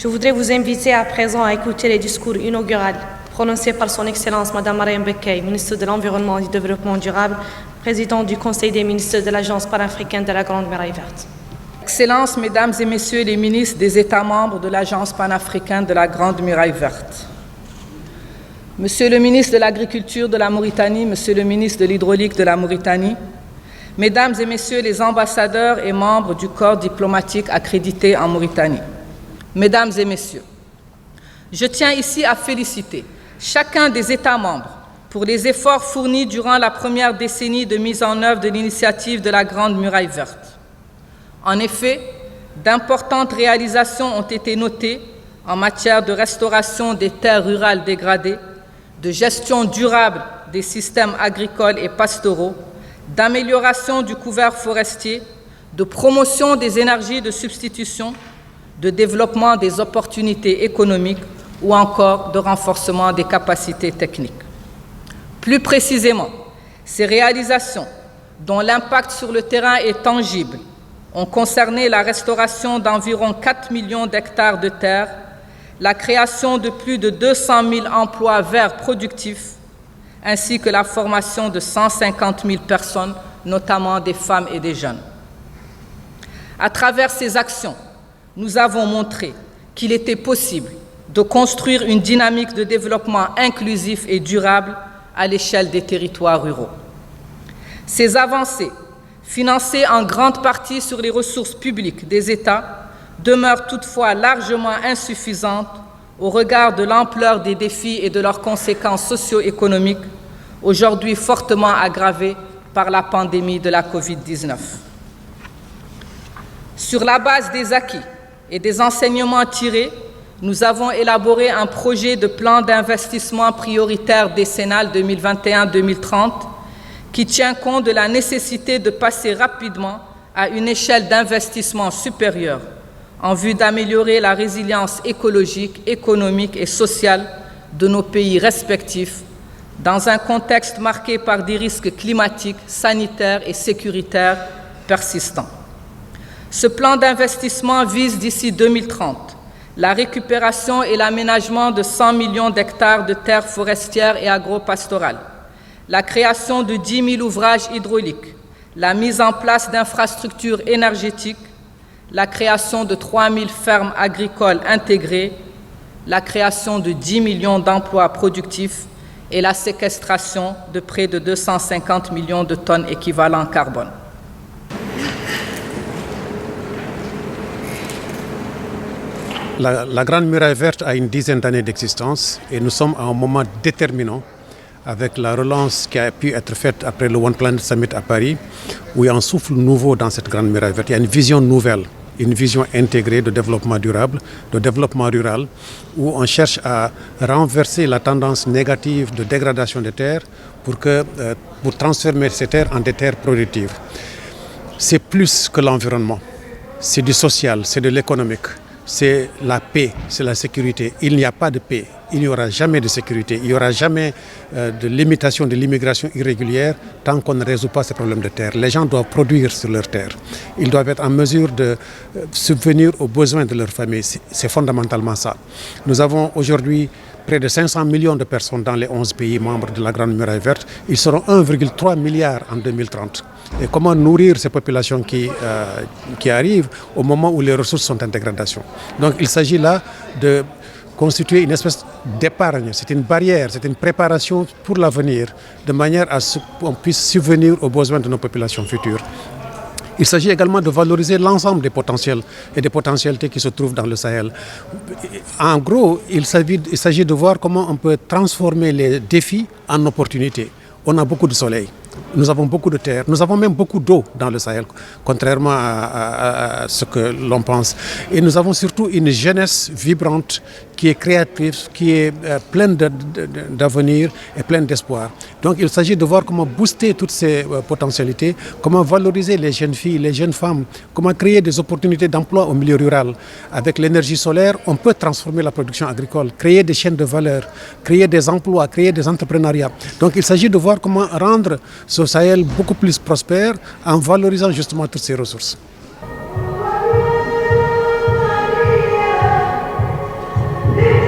Je voudrais vous inviter à présent à écouter les discours inauguraux prononcés par Son Excellence Mme Mariam Bekkay, ministre de l'Environnement et du Développement durable, présidente du Conseil des ministres de l'Agence panafricaine de la Grande Muraille Verte. Excellences, Mesdames et Messieurs les ministres des États membres de l'Agence panafricaine de la Grande Muraille Verte, Monsieur le ministre de l'Agriculture de la Mauritanie, Monsieur le ministre de l'Hydraulique de la Mauritanie, Mesdames et Messieurs les ambassadeurs et membres du corps diplomatique accrédité en Mauritanie, Mesdames et Messieurs, je tiens ici à féliciter chacun des États membres pour les efforts fournis durant la première décennie de mise en œuvre de l'initiative de la Grande Muraille Verte. En effet, d'importantes réalisations ont été notées en matière de restauration des terres rurales dégradées, de gestion durable des systèmes agricoles et pastoraux, d'amélioration du couvert forestier, de promotion des énergies de substitution, de développement des opportunités économiques ou encore de renforcement des capacités techniques. Plus précisément, ces réalisations, dont l'impact sur le terrain est tangible, ont concerné la restauration d'environ 4 millions d'hectares de terre, la création de plus de 200 000 emplois verts productifs, ainsi que la formation de 150 000 personnes, notamment des femmes et des jeunes. À travers ces actions, nous avons montré qu'il était possible de construire une dynamique de développement inclusif et durable à l'échelle des territoires ruraux. Ces avancées, financées en grande partie sur les ressources publiques des États, demeurent toutefois largement insuffisantes au regard de l'ampleur des défis et de leurs conséquences socio-économiques, aujourd'hui fortement aggravées par la pandémie de la COVID-19. Sur la base des acquis et des enseignements tirés, nous avons élaboré un projet de plan d'investissement prioritaire décennal 2021-2030 qui tient compte de la nécessité de passer rapidement à une échelle d'investissement supérieure en vue d'améliorer la résilience écologique, économique et sociale de nos pays respectifs dans un contexte marqué par des risques climatiques, sanitaires et sécuritaires persistants. Ce plan d'investissement vise d'ici 2030 la récupération et l'aménagement de 100 millions d'hectares de terres forestières et agro-pastorales, la création de 10 000 ouvrages hydrauliques, la mise en place d'infrastructures énergétiques, la création de 3 000 fermes agricoles intégrées, la création de 10 millions d'emplois productifs et la séquestration de près de 250 millions de tonnes équivalent carbone. La Grande Muraille Verte a une dizaine d'années d'existence et nous sommes à un moment déterminant avec la relance qui a pu être faite après le One Planet Summit à Paris, où il y a un souffle nouveau dans cette Grande Muraille Verte. Il y a une vision nouvelle, une vision intégrée de développement durable, de développement rural, où on cherche à renverser la tendance négative de dégradation des terres pour transformer ces terres en des terres productives. C'est plus que l'environnement, c'est du social, c'est de l'économique. C'est la paix, c'est la sécurité. Il n'y a pas de paix, il n'y aura jamais de sécurité, il n'y aura jamais de limitation de l'immigration irrégulière tant qu'on ne résout pas ces problèmes de terre. Les gens doivent produire sur leur terre. Ils doivent être en mesure de subvenir aux besoins de leur famille. C'est fondamentalement ça. Nous avons aujourd'hui près de 500 millions de personnes dans les 11 pays membres de la Grande Muraille Verte. Ils seront 1,3 milliard en 2030. Et comment nourrir ces populations qui arrivent au moment où les ressources sont en dégradation. Donc il s'agit là de constituer une espèce d'épargne, c'est une barrière, c'est une préparation pour l'avenir, de manière à ce qu'on puisse subvenir aux besoins de nos populations futures. Il s'agit également de valoriser l'ensemble des potentiels et des potentialités qui se trouvent dans le Sahel. En gros, il s'agit de voir comment on peut transformer les défis en opportunités. On a beaucoup de soleil, nous avons beaucoup de terre, nous avons même beaucoup d'eau dans le Sahel, contrairement à ce que l'on pense. Et nous avons surtout une jeunesse vibrante qui est créative, qui est pleine d'avenir et pleine d'espoir. Donc il s'agit de voir comment booster toutes ces potentialités, comment valoriser les jeunes filles, les jeunes femmes, comment créer des opportunités d'emploi au milieu rural. Avec l'énergie solaire, on peut transformer la production agricole, créer des chaînes de valeur, créer des emplois, créer des entrepreneuriats. Donc il s'agit de voir comment rendre ce Sahel beaucoup plus prospère en valorisant justement toutes ces ressources. Merci.